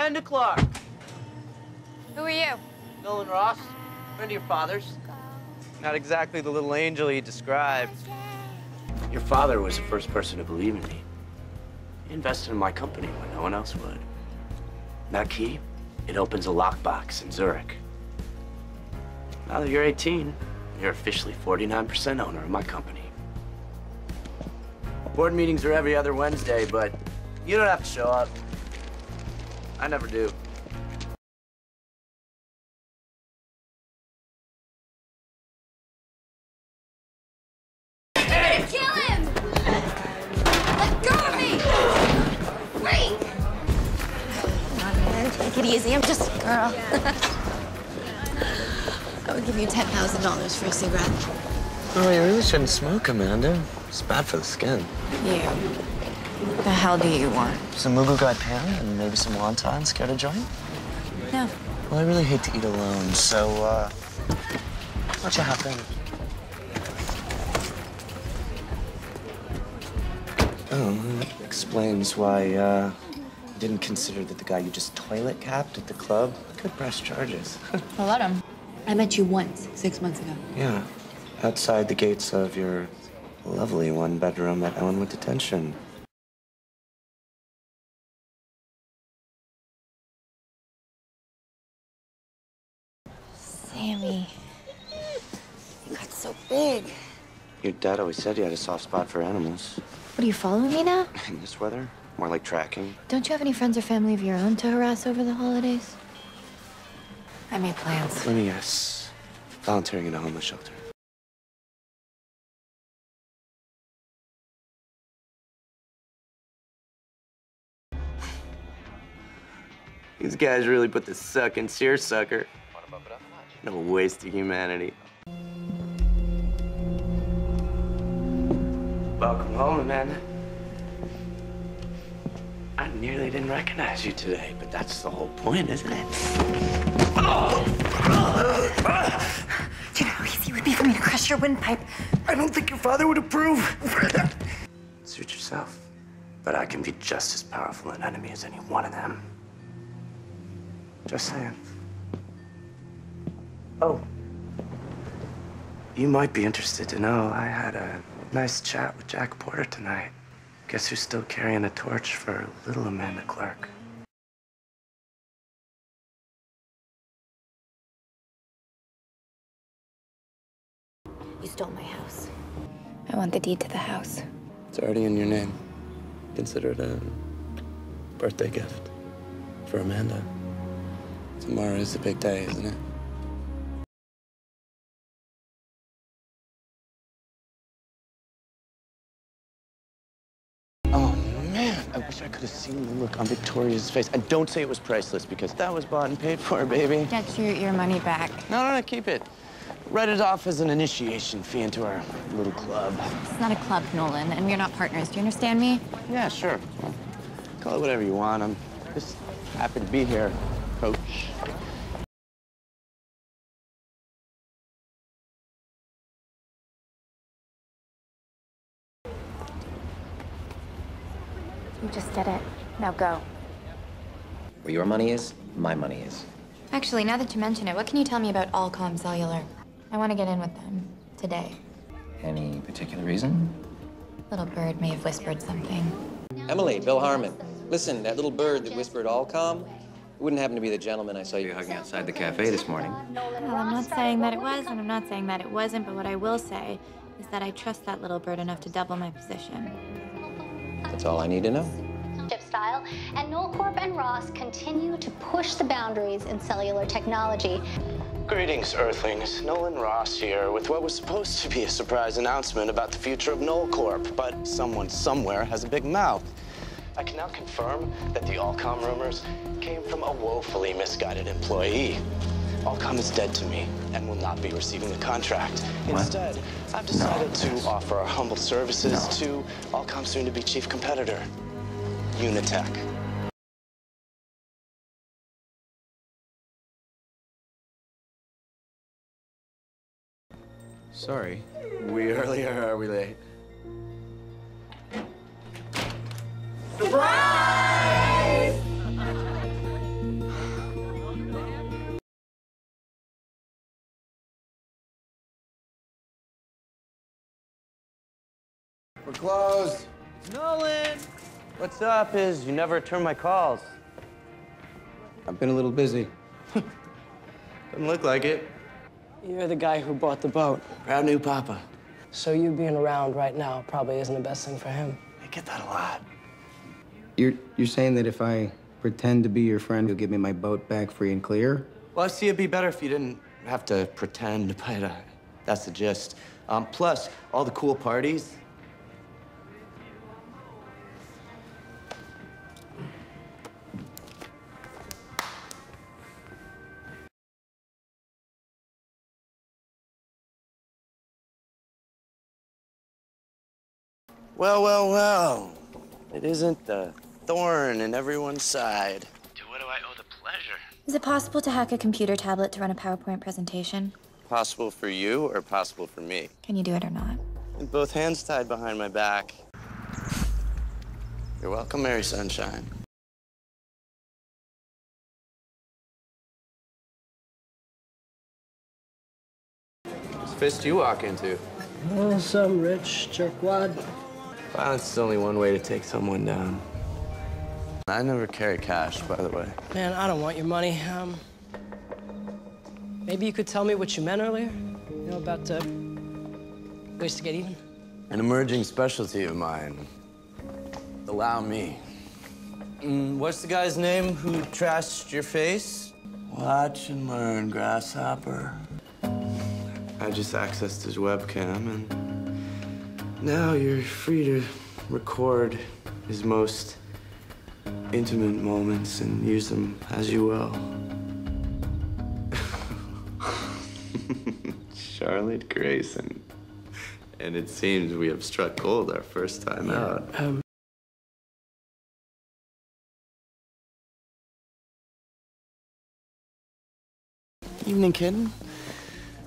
Amanda Clarke. Who are you? Nolan Ross, friend of your father's. Not exactly the little angel he described. Your father was the first person to believe in me. He invested in my company when no one else would. That key, it opens a lockbox in Zurich. Now that you're 18, you're officially 49% owner of my company. Board meetings are every other Wednesday, but you don't have to show up. I never do. Hey! Kill him! Let go of me! Wait! Come on, man. Take it easy. I'm just a girl. I would give you $10,000 for a cigarette. Oh, you really shouldn't smoke, Amanda. It's bad for the skin. You. The hell do you want? Some Mugu Gai Pan and maybe some wontons. Care to join? No. Well, I really hate to eat alone, so, why don't you hop in? Oh, that explains why, you didn't consider that the guy you just toilet capped at the club could press charges. Well, let him. I met you once, 6 months ago. Yeah, outside the gates of your lovely one-bedroom at Ellenwood Detention. Sammy, you got so big. Your dad always said you had a soft spot for animals. What, are you following me now? In this weather? More like tracking. Don't you have any friends or family of your own to harass over the holidays? I made plans. Let me guess. Volunteering in a homeless shelter. These guys really put the suck in seersucker. No waste of humanity. Welcome home, Amanda. I nearly didn't recognize you today, but that's the whole point, isn't it? Do you know how easy it would be for me to crush your windpipe? I don't think your father would approve. Suit yourself. But I can be just as powerful an enemy as any one of them. Just saying. Oh. You might be interested to know I had a nice chat with Clarke-Porter tonight. Guess who's still carrying a torch for little Amanda Clarke? You stole my house. I want the deed to the house. It's already in your name. Consider it a birthday gift for Amanda. Tomorrow is the big day, isn't it? Oh, man. I wish I could have seen the look on Victoria's face. And don't say it was priceless, because that was bought and paid for, baby. Get your money back. No, keep it. Write it off as an initiation fee into our little club. It's not a club, Nolan, and we're not partners. Do you understand me? Yeah, sure. Well, call it whatever you want. I'm just happy to be here, Coach. You just get it. Now go. Where your money is, my money is. Actually, now that you mention it, what can you tell me about Allcom Cellular? I want to get in with them today. Any particular reason? Little bird may have whispered something. Emily, Bill Harmon. Listen, that little bird that whispered Allcom wouldn't happen to be the gentleman I saw you hugging outside the cafe this morning. Well, I'm not saying that it was, and I'm not saying that it wasn't, but what I will say is that I trust that little bird enough to double my position. That's all I need to know. Style, and Nolan and Ross continue to push the boundaries in cellular technology. Greetings, Earthlings. Nolan Ross here with what was supposed to be a surprise announcement about the future of Nolan Corp, but someone somewhere has a big mouth. I can now confirm that the Allcom rumors came from a woefully misguided employee. Allcom is dead to me and will not be receiving a contract. What? Instead, I've decided to offer our humble services to Allcom's soon-to-be chief competitor, Unitech. Sorry. We early or are we late? Surprise! We're closed. Nolan! What's up is you never return my calls. I've been a little busy. Doesn't look like it. You're the guy who bought the boat. Proud new papa. So you being around right now probably isn't the best thing for him. I get that a lot. You're saying that if I pretend to be your friend, you'll give me my boat back free and clear? Well, I see it'd be better if you didn't have to pretend, but that's the gist. Plus, all the cool parties. Well, well, well. It isn't the thorn in everyone's side. To what do I owe the pleasure? Is it possible to hack a computer tablet to run a PowerPoint presentation? Possible for you or possible for me? Can you do it or not? With both hands tied behind my back. You're welcome, Mary Sunshine. Whose fist you walk into? Oh, some rich jerkwad. Violence is only one way to take someone down. I never carry cash, by the way. Man, I don't want your money. Maybe you could tell me what you meant earlier? You know, about ways to get even? An emerging specialty of mine. Allow me. What's the guy's name who trashed your face? Watch and learn, grasshopper. I just accessed his webcam, and now you're free to record his most intimate moments and use them as you will. Charlotte Grayson. And it seems we have struck gold our first time out. Evening, kitten.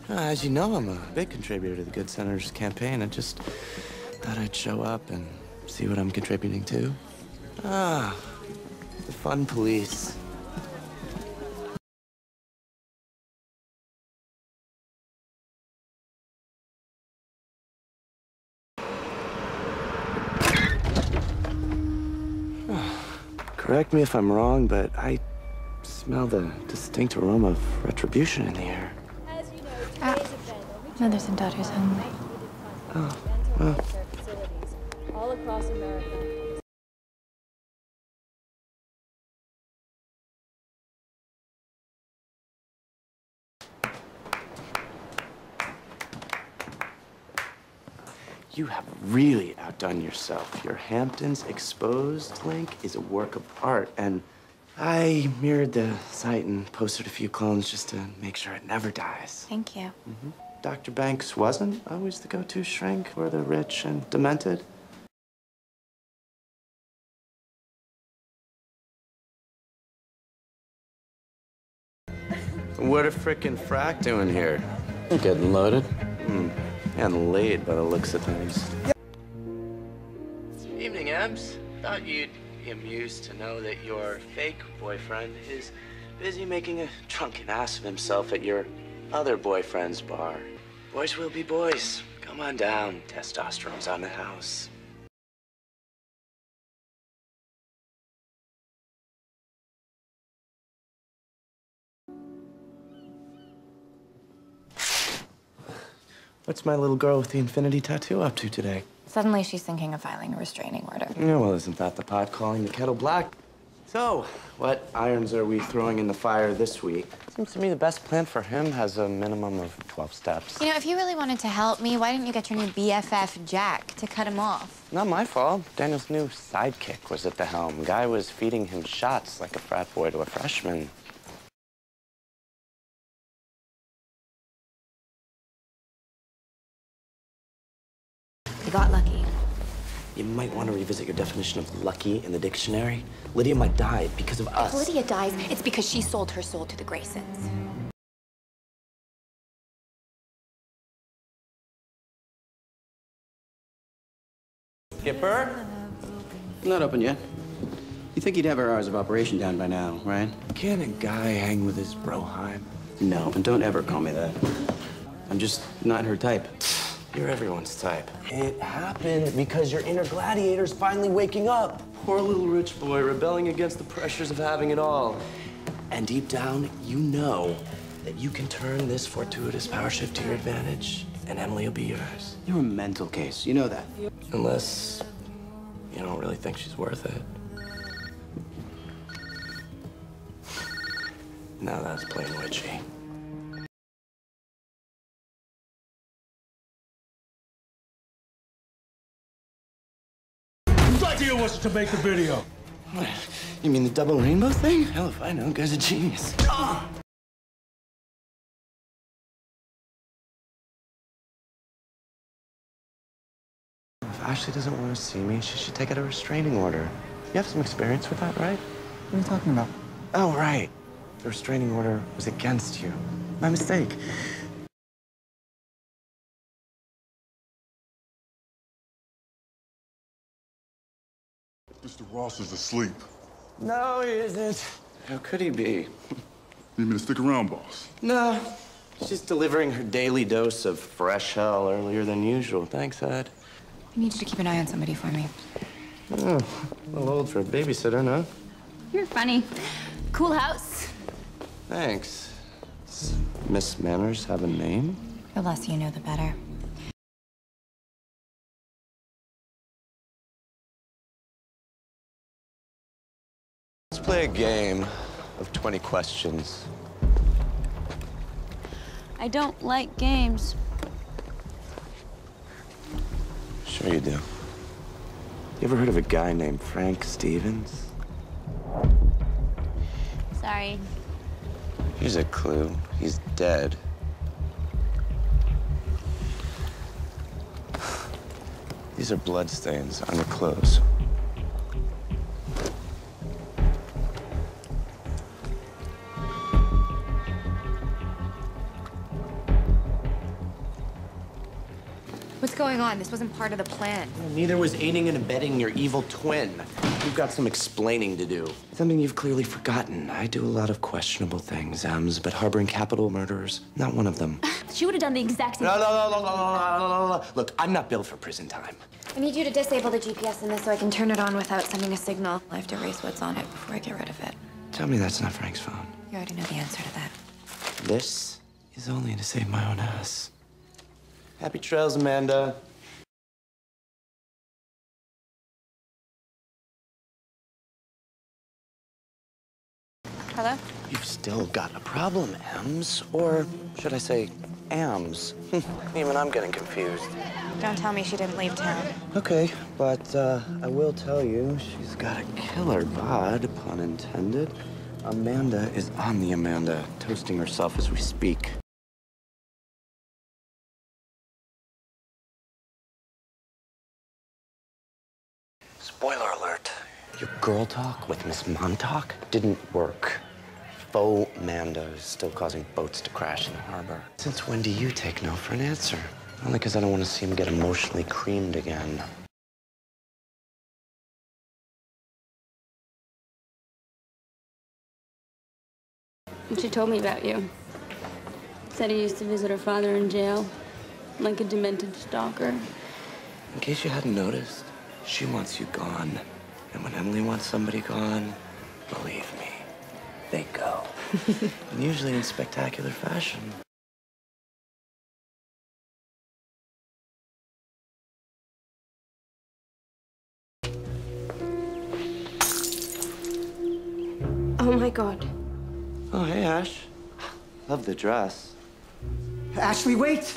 As you know, I'm a big contributor to the Good Senator's campaign. I just thought I'd show up and see what I'm contributing to. The fun police. Correct me if I'm wrong, but I smell the distinct aroma of retribution in the air. Mothers and daughters only. Oh, well. All across America. You have really outdone yourself. Your Hamptons Exposed link is a work of art, and I mirrored the site and posted a few clones just to make sure it never dies. Thank you. Dr. Banks wasn't always the go-to shrink for the rich and demented. What a frickin' frack doing here? Getting loaded. And laid by the looks of things. Evening, Ebbs. Thought you'd be amused to know that your fake boyfriend is busy making a drunken ass of himself at your other boyfriend's bar. Boys will be boys. Come on down. Testosterone's on the house. What's my little girl with the infinity tattoo up to today? Suddenly she's thinking of filing a restraining order. Yeah, well, isn't that the pot calling the kettle black? So, what irons are we throwing in the fire this week? Seems to me the best plan for him has a minimum of 12 steps. You know, if you really wanted to help me, why didn't you get your new BFF, Jack, to cut him off? Not my fault. Daniel's new sidekick was at the helm. Guy was feeding him shots like a frat boy to a freshman. You got lucky. You might want to revisit your definition of lucky in the dictionary. Lydia might die because of us. If Lydia dies, it's because she sold her soul to the Graysons. Skipper? Not open yet. You think he'd have our hours of operation down by now, right? Can a guy hang with his broheim? No, and don't ever call me that. I'm just not her type. You're everyone's type. It happened because your inner gladiator's finally waking up. Poor little rich boy rebelling against the pressures of having it all. And deep down, you know that you can turn this fortuitous power shift to your advantage, and Emily will be yours. You're a mental case. You know that. Unless you don't really think she's worth it. Now that's plain witchy. Whose idea was it to make the video? What? You mean the double rainbow thing? Hell if I know, guy's a genius. If Ashley doesn't want to see me, she should take out a restraining order. You have some experience with that, right? What are you talking about? Oh, right. The restraining order was against you. My mistake. Mr. Ross is asleep. No, he isn't. How could he be? Need me to stick around, boss? No. She's delivering her daily dose of fresh hell earlier than usual. Thanks, Ed. I need you to keep an eye on somebody for me. Oh, a little old for a babysitter, no? You're funny. Cool house. Thanks. Does Miss Manners have a name? The less you know, the better. Let's play a game of 20 questions. I don't like games. Sure you do. You ever heard of a guy named Frank Stevens? Sorry. Here's a clue. He's dead. These are bloodstains on your clothes. What's going on? This wasn't part of the plan. Neither was aiding and abetting your evil twin. You've got some explaining to do. Something you've clearly forgotten. I do a lot of questionable things, Ems, but harboring capital murderers, not one of them. She would have done the exact same. No. Look, I'm not built for prison time. I need you to disable the GPS in this so I can turn it on without sending a signal. I have to erase what's on it before I get rid of it. Tell me that's not Frank's phone. You already know the answer to that. This is only to save my own ass. Happy trails, Amanda. Hello? You've still got a problem, Ems. Or should I say, Ams. Even I'm getting confused. Don't tell me she didn't leave town. Okay, but I will tell you, she's got a killer bod, pun intended. Amanda is on the Amanda, toasting herself as we speak. Spoiler alert. Your girl talk with Miss Montauk didn't work. Faux Manda is still causing boats to crash in the harbor. Since when do you take no for an answer? Only because I don't want to see him get emotionally creamed again. She told me about you. Said he used to visit her father in jail, like a demented stalker. In case you hadn't noticed, she wants you gone. And when Emily wants somebody gone, believe me, they go. And usually in spectacular fashion. Oh my God. Oh, hey, Ash. Love the dress. Ashley, wait!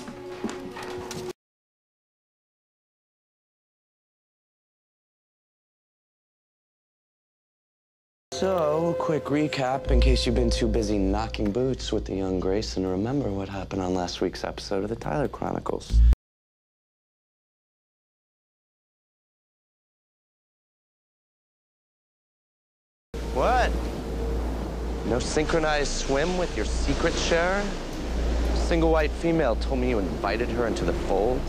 So, quick recap in case you've been too busy knocking boots with the young Grayson to remember what happened on last week's episode of the Tyler Chronicles. What? No synchronized swim with your secret sharer? A single white female told me you invited her into the fold.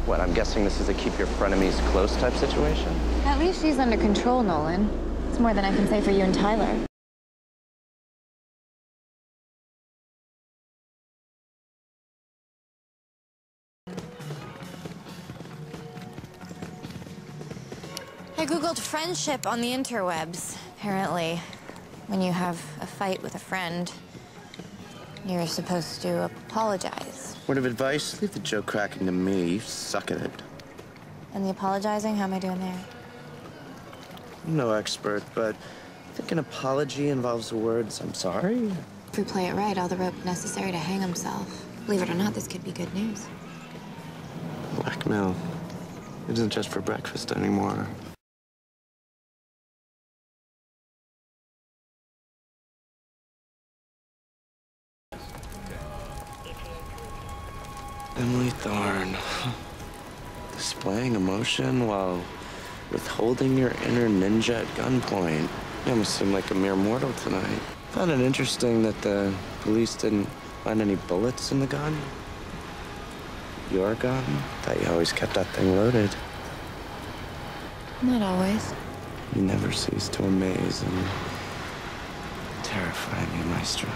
What, I'm guessing this is a keep your frenemies close type situation? At least she's under control, Nolan. It's more than I can say for you and Tyler. I Googled friendship on the interwebs. Apparently, when you have a fight with a friend, you're supposed to apologize. Word of advice, leave the joke cracking to me. You suck at it. And the apologizing, how am I doing there? I'm no expert, but I think an apology involves the words, I'm sorry. If we play it right, all the rope necessary to hang himself. Believe it or not, this could be good news. Blackmail isn't just for breakfast anymore. Emily Thorne. Displaying emotion while withholding your inner ninja at gunpoint. You almost seem like a mere mortal tonight. Found it interesting that the police didn't find any bullets in the gun. Your gun? Thought you always kept that thing loaded. Not always. You never cease to amaze and terrify me, Maestro.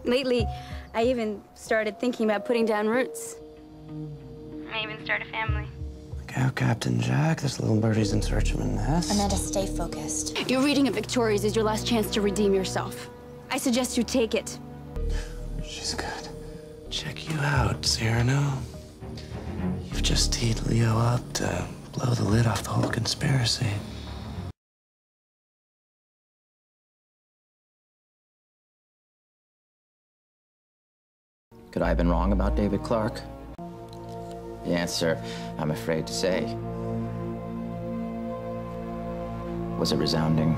Lately, I even started thinking about putting down roots. I even start a family. Look out, Captain Jack. This little birdie's in search of a nest. Amanda, stay focused. Your reading of Victoria's is your last chance to redeem yourself. I suggest you take it. She's good. Check you out, Cyrano. You've just teed Leo up to blow the lid off the whole conspiracy. Could I have been wrong about David Clarke? The answer, I'm afraid to say, was a resounding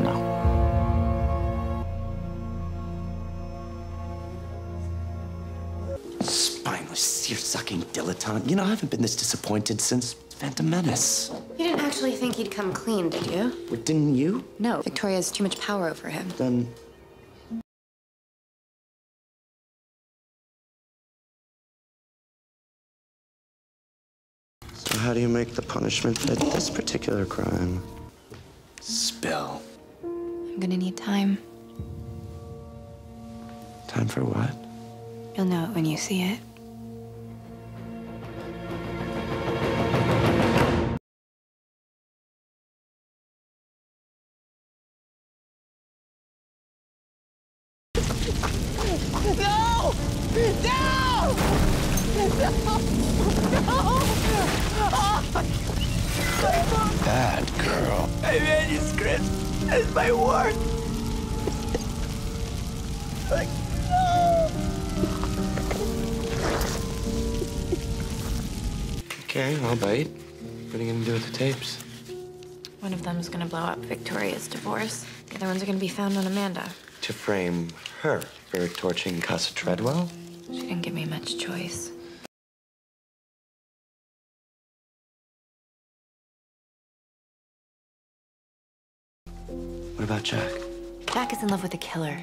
no. Spineless, sear-sucking dilettante. You know, I haven't been this disappointed since Phantom Menace. You didn't actually think he'd come clean, did you? Well, didn't you? No, Victoria has too much power over him. Then so how do you make the punishment fit this particular crime? Spill. I'm gonna need time. Time for what? You'll know it when you see it. No! No! Bad girl. My manuscript is my work. Like, no! Okay, I'll bite. What are you gonna do with the tapes? One of them's gonna blow up Victoria's divorce. The other ones are gonna be found on Amanda. To frame her for torching Casa Treadwell? She didn't give me much choice. What about Jack? Jack is in love with a killer.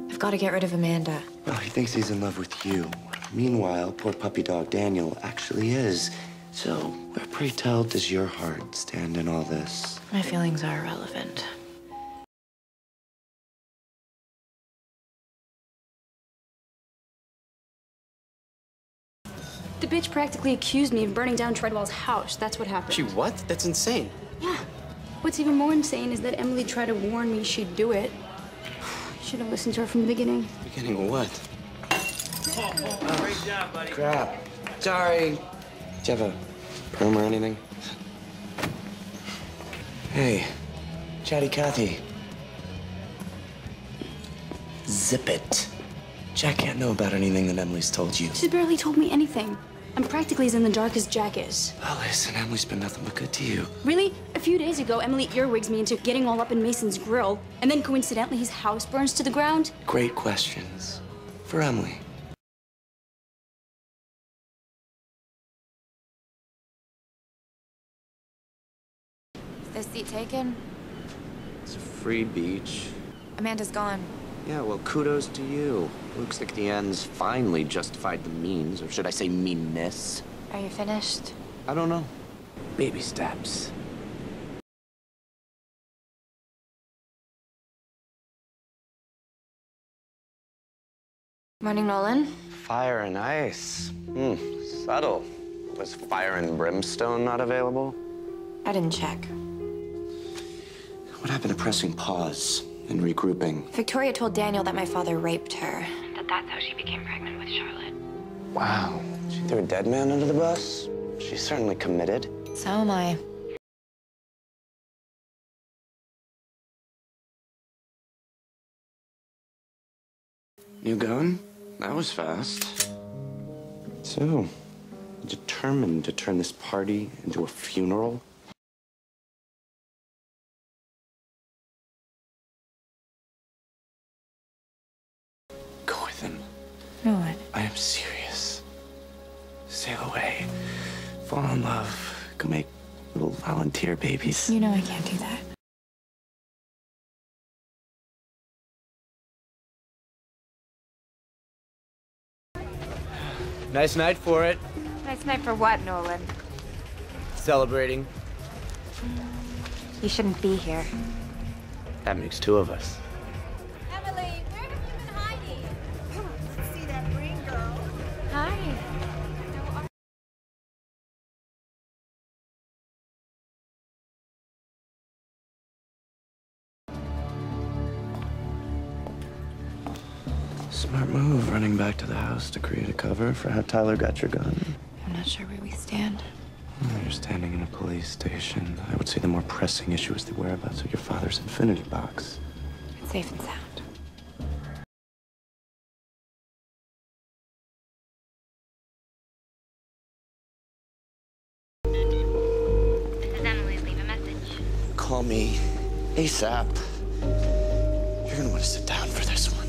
I've got to get rid of Amanda. Well, he thinks he's in love with you. Meanwhile, poor puppy dog Daniel actually is. So, where, pray tell, does your heart stand in all this? My feelings are irrelevant. The bitch practically accused me of burning down Treadwell's house. That's what happened. She what? That's insane. Yeah. What's even more insane is that Emily tried to warn me she'd do it. I should have listened to her from the beginning. Beginning of what? Great job, buddy. Crap. Sorry. Do you have a perm or anything? Hey, Chatty Cathy. Zip it. Jack can't know about anything that Emily's told you. She's barely told me anything. I'm practically as in the dark as Jack is. Well, listen, Emily's been nothing but good to you. Really? A few days ago, Emily earwigs me into getting all up in Mason's grill, and then coincidentally, his house burns to the ground? Great questions. For Emily. Is this seat taken? It's a free beach. Amanda's gone. Yeah, well, kudos to you. Looks like the ends finally justified the means, or should I say meanness? Are you finished? I don't know. Baby steps. Morning, Nolan. Fire and ice. Subtle. Was fire and brimstone not available? I didn't check. What happened to pressing pause and regrouping? Victoria told Daniel that my father raped her. That's how she became pregnant with Charlotte. Wow. She threw a dead man under the bus? She's certainly committed. So am I. You going? That was fast. So, determined to turn this party into a funeral? Go with him. No, what? I am serious. Sail away. Fall in love. Go make little volunteer babies. You know I can't do that. Nice night for it. Nice night for what, Nolan? Celebrating. You shouldn't be here. That makes two of us. Emily, where have you been hiding? Come on, let's see that ring, girl. Hi. Smart move, running back to the house to create a cover for how Tyler got your gun. I'm not sure where we stand. You're standing in a police station. I would say the more pressing issue is the whereabouts of your father's infinity box. It's safe and sound. This is Emily. Leave a message. Call me ASAP. You're gonna want to sit down for this one.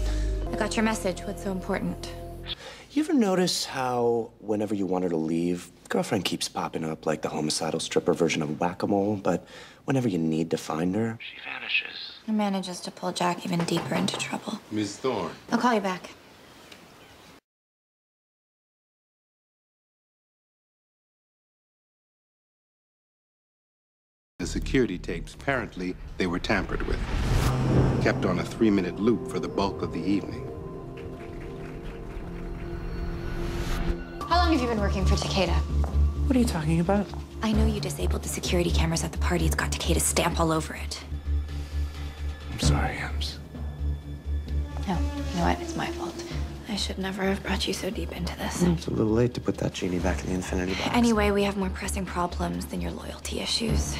I got your message. What's so important? You ever notice how whenever you want her to leave, girlfriend keeps popping up like the homicidal stripper version of whack-a-mole, but whenever you need to find her, she vanishes. It manages to pull Jack even deeper into trouble. Miss Thorne. I'll call you back. The security tapes, apparently, they were tampered with. Kept on a 3-minute loop for the bulk of the evening. How long have you been working for Takeda? What are you talking about? I know you disabled the security cameras at the party. It's got Takeda's stamp all over it. I'm sorry, Ems. No, you know what? It's my fault. I should never have brought you so deep into this. It's a little late to put that genie back in the infinity box. Anyway, we have more pressing problems than your loyalty issues.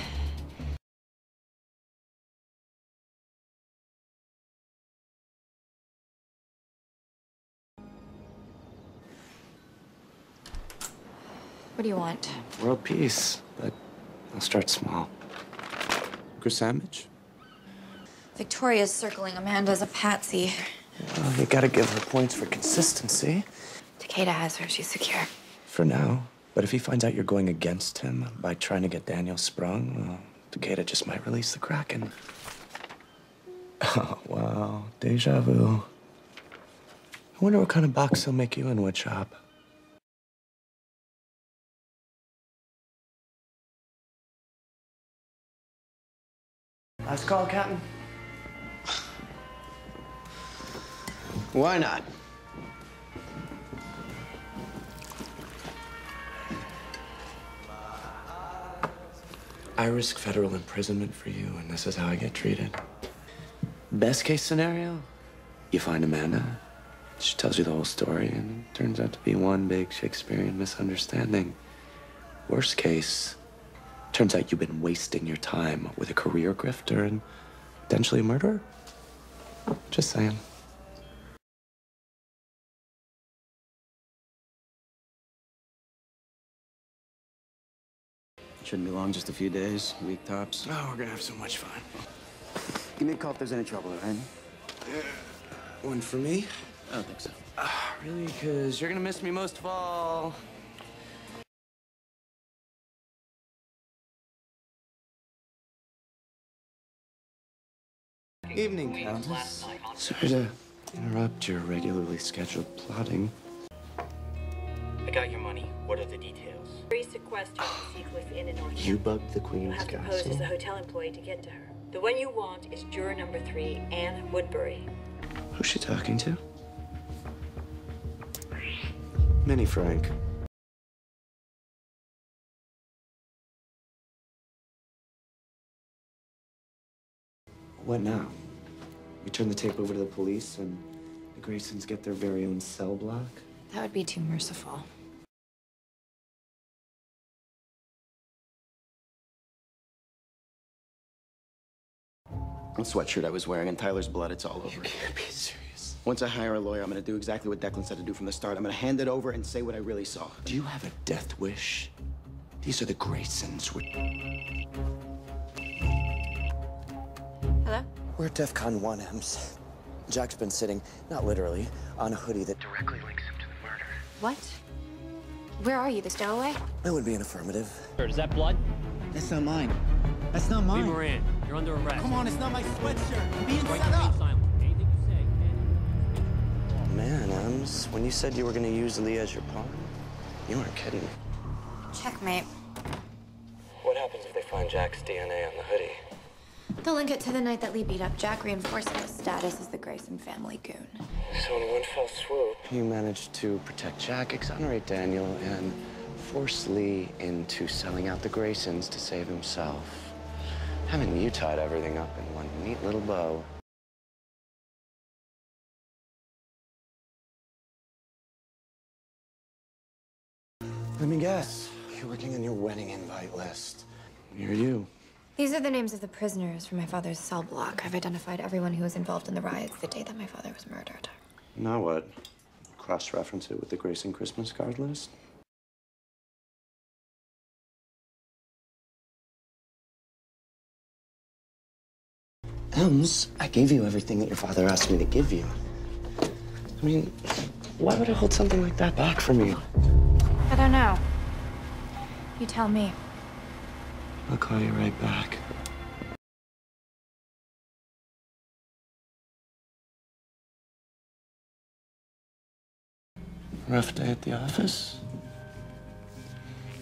What do you want? World peace, but I'll start small. Chris sandwich? Victoria's circling Amanda as a patsy. Well, you gotta give her points for consistency. Takeda has her. She's secure. For now. But if he finds out you're going against him by trying to get Daniel sprung, well, Takeda just might release the Kraken. Oh, wow. Deja vu. I wonder what kind of box he'll make you in wood shop. Last call, Captain. Why not? I risk federal imprisonment for you, and this is how I get treated. Best case scenario, you find Amanda. She tells you the whole story, and it turns out to be one big Shakespearean misunderstanding. Worst case, turns out you've been wasting your time with a career grifter and potentially a murderer. Just saying. Shouldn't be long, just a few days, week tops. Oh, we're gonna have so much fun. Give me a call if there's any trouble, all right? One for me? I don't think so. Really? Because you're gonna miss me most of all. Evening, Countess. Sorry to interrupt your regularly scheduled plotting. I got your money. What are the details? Free sequester at the Seacliff Inn in North. You bugged the You'll Queen's have to pose castle? as a hotel employee to get to her. The one you want is juror number 3, Anne Woodbury. Who's she talking to? Mini Frank. What now? We turn the tape over to the police and the Graysons get their very own cell block? That would be too merciful. The sweatshirt I was wearing and Tyler's blood, it's all over. You can't be serious. Once I hire a lawyer, I'm gonna do exactly what Declan said to do from the start. I'm gonna hand it over and say what I really saw. Do you have a death wish? These are the Graysons. Hello? We're at DEF CON 1, Ems. Jack's been sitting, not literally, on a hoodie that directly links him to the murder. What? Where are you? The stowaway? That would be an affirmative. Is that blood? That's not mine. That's not mine. Lee Moran, you're under arrest. Come on, it's not my sweatshirt. I'm being Right, set up. silent. Anything you say, Man, Ems, when you said you were gonna use Lee as your pawn, you weren't kidding. Checkmate. What happens if they find Jack's DNA on the hoodie? They'll link it to the night that Lee beat up Jack, reinforcing his status as the Grayson family goon. So in one fell swoop, you managed to protect Jack, exonerate Daniel, and force Lee into selling out the Graysons to save himself. Haven't you tied everything up in one neat little bow? Let me guess. You're working on your wedding invite list. You're you. These are the names of the prisoners from my father's cell block. I've identified everyone who was involved in the riots the day that my father was murdered. Now what? Cross-reference it with the Grayson Christmas card list? Ems, I gave you everything that your father asked me to give you. I mean, why would I hold something like that back from you? I don't know. You tell me. I'll call you right back. Rough day at the office?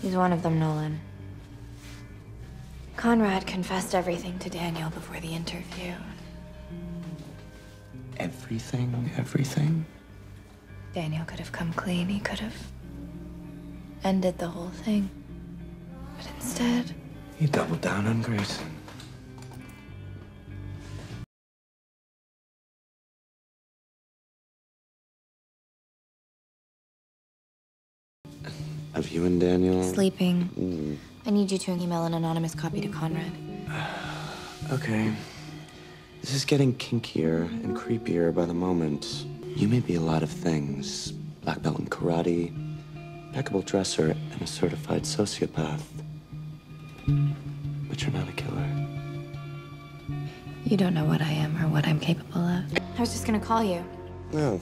He's one of them, Nolan. Conrad confessed everything to Daniel before the interview. Everything, everything? Daniel could have come clean. He could have ended the whole thing. But instead... He doubled down on Grayson. Of you and Daniel? Sleeping. I need you to email an anonymous copy to Conrad. Okay. This is getting kinkier and creepier by the moment. You may be a lot of things. Black belt in karate, impeccable dresser, and a certified sociopath. But you're not a killer. You don't know what I am or what I'm capable of. I was just gonna call you. No.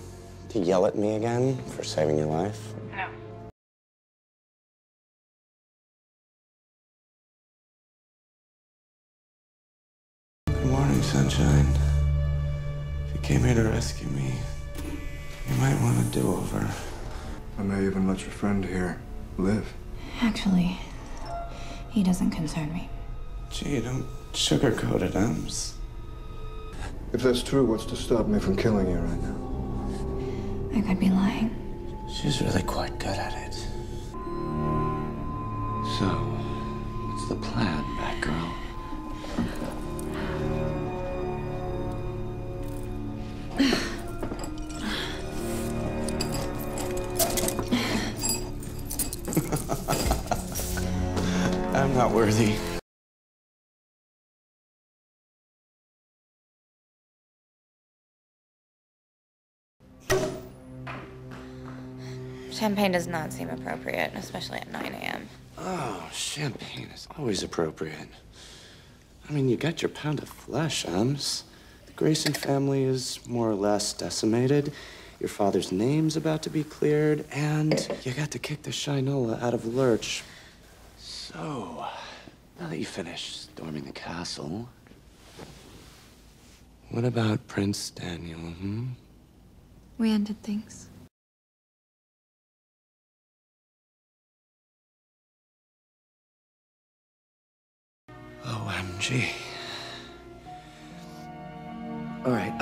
To yell at me again for saving your life? No. Good morning, sunshine. If you came here to rescue me, you might want a do-over. I may even let your friend here live. Actually, he doesn't concern me. Gee, don't sugarcoat it, Ems. If that's true, what's to stop me from killing you right now? I could be lying. She's really quite good at it. So, what's the plan, Batgirl? I'm not worthy. Champagne does not seem appropriate, especially at 9 a.m. Oh, champagne is always appropriate. I mean, you got your pound of flesh, Ems. The Grayson family is more or less decimated. Your father's name's about to be cleared, and you got to kick the Shinola out of Lurch. So, now that you finished storming the castle, what about Prince Daniel, We ended things. OMG. All right,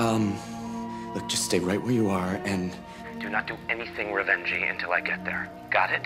Look, just stay right where you are and do not do anything revengey until I get there. Got it?